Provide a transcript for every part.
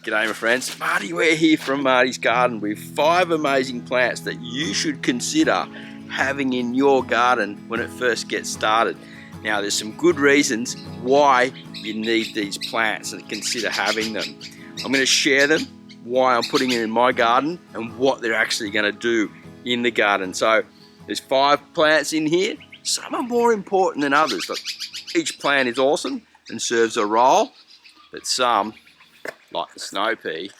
G'day my friends, Marty Ware here from Marty's Garden with 5 amazing plants that you should consider having in your garden when it first gets started. Now there's some good reasons why you need these plants and consider having them. I'm going to share them, why I'm putting it in my garden and what they're actually going to do in the garden. So there's 5 plants in here. Some are more important than others. Like, each plant is awesome and serves a role, but some, like the snow pea,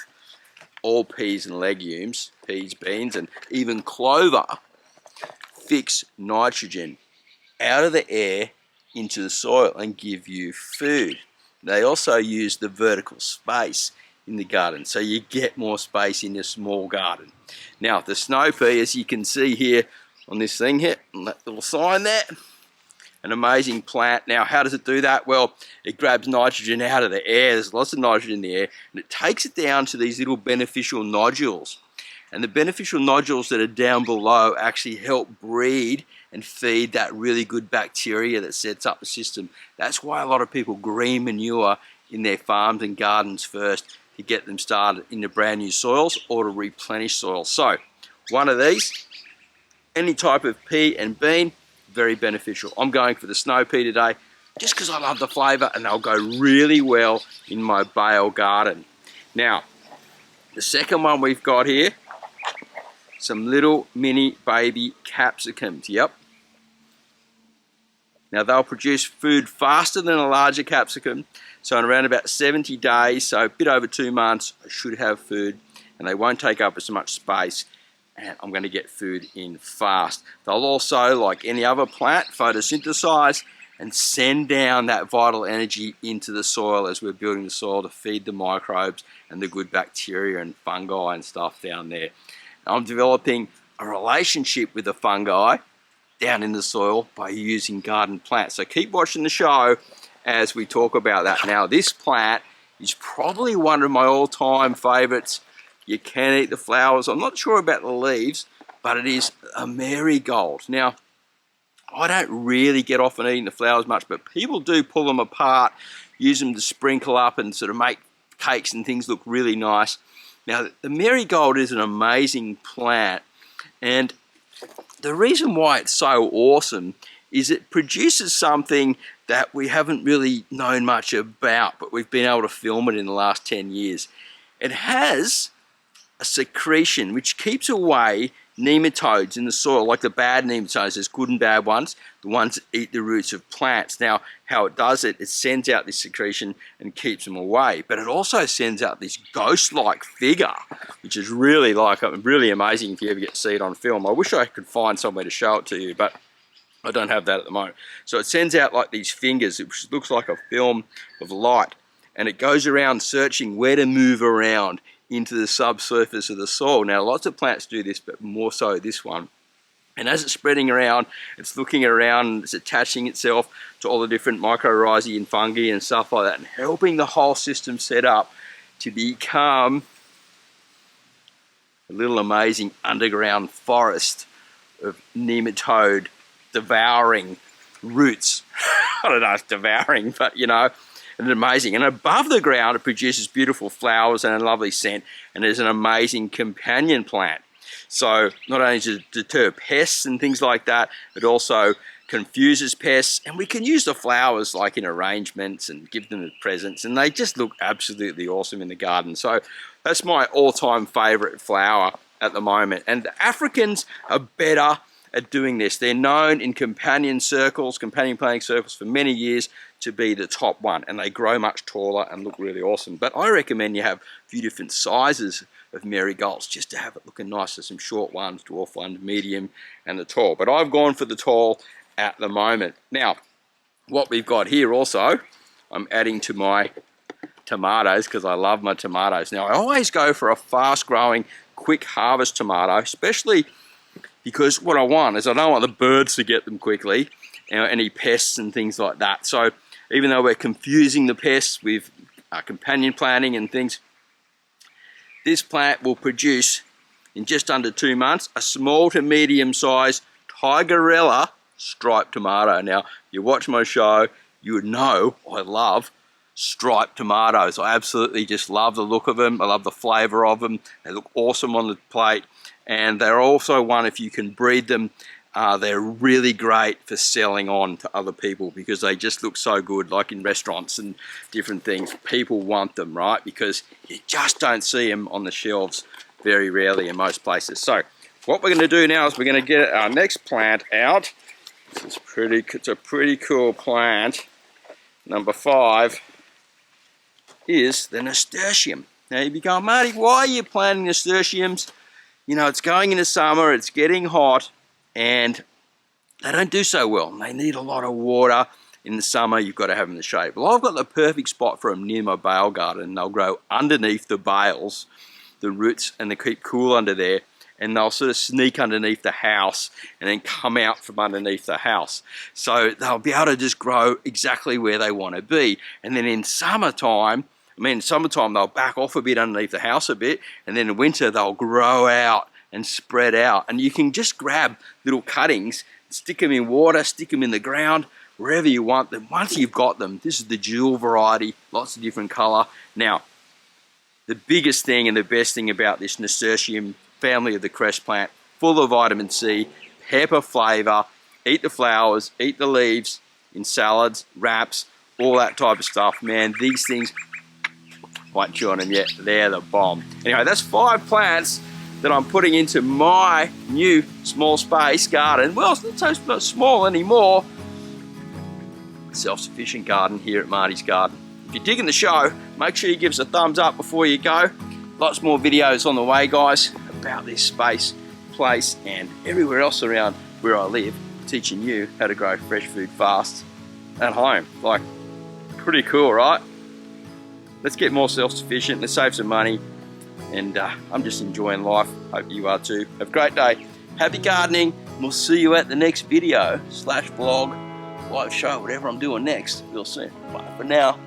all peas and legumes, peas, beans, and even clover, fix nitrogen out of the air into the soil and give you food. They also use the vertical space in the garden, so you get more space in your small garden. Now the snow pea, as you can see here on this thing here, on that little sign there, an amazing plant. Now how does it do that? Well, it grabs nitrogen out of the air. There's lots of nitrogen in the air, and it takes it down to these little beneficial nodules. And the beneficial nodules that are down below actually help breed and feed that really good bacteria that sets up the system. That's why a lot of people green manure in their farms and gardens first, to get them started into brand new soils or to replenish soil. So one of these, any type of pea and bean, very beneficial. I'm going for the snow pea today just because I love the flavour, and they'll go really well in my bale garden. Now the second one we've got here, some little mini baby capsicums. Yep. Now they'll produce food faster than a larger capsicum. So in around about 70 days, so a bit over 2 months, I should have food, and they won't take up as much space, and I'm going to get food in fast. They'll also, like any other plant, photosynthesize and send down that vital energy into the soil as we're building the soil to feed the microbes and the good bacteria and fungi and stuff down there. I'm developing a relationship with the fungi down in the soil by using garden plants. So keep watching the show as we talk about that. Now this plant is probably one of my all-time favorites. You can eat the flowers. I'm not sure about the leaves, but it is a marigold. Now I don't really get off on eating the flowers much, but people do pull them apart, use them to sprinkle up and sort of make cakes and things look really nice. Now the marigold is an amazing plant, and the reason why it's so awesome is it produces something that we haven't really known much about, but we've been able to film it in the last 10 years. It has a secretion which keeps away nematodes in the soil, like the bad nematodes. There's good and bad ones, the ones that eat the roots of plants. Now how it does it, it sends out this secretion and keeps them away, but it also sends out this ghost-like figure, which is really really amazing if you ever get to see it on film. I wish I could find somewhere to show it to you, but I don't have that at the moment. So it sends out like these fingers, which looks like a film of light, and it goes around searching where to move around into the subsurface of the soil. Now lots of plants do this, but more so this one. And as it's spreading around, it's looking around and it's attaching itself to all the different mycorrhizae and fungi and stuff like that, and helping the whole system set up to become a little amazing underground forest of nematode devouring roots. I don't know if devouring, but you know, and amazing. And above the ground, it produces beautiful flowers and a lovely scent, and is an amazing companion plant. So not only does it deter pests and things like that, it also confuses pests, and we can use the flowers like in arrangements and give them as presents, and they just look absolutely awesome in the garden. So that's my all-time favorite flower at the moment. And the Africans are better at doing this. They're known in companion planting circles for many years to be the top one, and they grow much taller and look really awesome. But I recommend you have a few different sizes of marigolds just to have it looking nice. There's some short ones, dwarf ones, medium, and the tall. But I've gone for the tall at the moment. Now, what we've got here also, I'm adding to my tomatoes because I love my tomatoes. Now, I always go for a fast-growing, quick harvest tomato, especially because what I want is I don't want the birds to get them quickly, any pests and things like that. So even though we're confusing the pests with companion planting and things, this plant will produce in just under 2 months a small to medium sized tigerella striped tomato. Now, if you watch my show, you would know I love striped tomatoes. I absolutely just love the look of them. I love the flavor of them. They look awesome on the plate. And they're also one, if you can breed them, they're really great for selling on to other people because they just look so good, like in restaurants and different things. People want them, right? Because you just don't see them on the shelves very rarely in most places. So what we're going to do now is we're going to get our next plant out. It's a pretty cool plant. Number 5 is the Nasturtium. Now you'd be going, Marty, why are you planting Nasturtiums? You know, it's going into summer, it's getting hot, and they don't do so well. They need a lot of water. In the summer, you've got to have them in the shade. Well, I've got the perfect spot for them near my bale garden. They'll grow underneath the bales, the roots, and they keep cool under there. And they'll sort of sneak underneath the house and then come out from underneath the house. So they'll be able to just grow exactly where they want to be. And then in summertime, they'll back off a bit underneath the house a bit, and then in winter they'll grow out and spread out. And you can just grab little cuttings, stick them in water, stick them in the ground, wherever you want them. Once you've got them, this is the jewel variety, lots of different color. Now, the biggest thing and the best thing about this Nasturtium family of the cress plant, full of vitamin C, pepper flavor, eat the flowers, eat the leaves in salads, wraps, all that type of stuff. Man, these things, won't chew on them yet, they're the bomb. Anyway, that's 5 plants that I'm putting into my new small space garden. Well, it's not so small anymore. Self-sufficient garden here at Marty's Garden. If you're digging the show, make sure you give us a thumbs up before you go. Lots more videos on the way, guys, about this space, place, and everywhere else around where I live, teaching you how to grow fresh food fast at home. Like, pretty cool, right? Let's get more self-sufficient, let's save some money, and I'm just enjoying life. Hope you are too. Have a great day. Happy gardening, and we'll see you at the next video /vlog, live show, whatever I'm doing next. We'll see. Bye for now.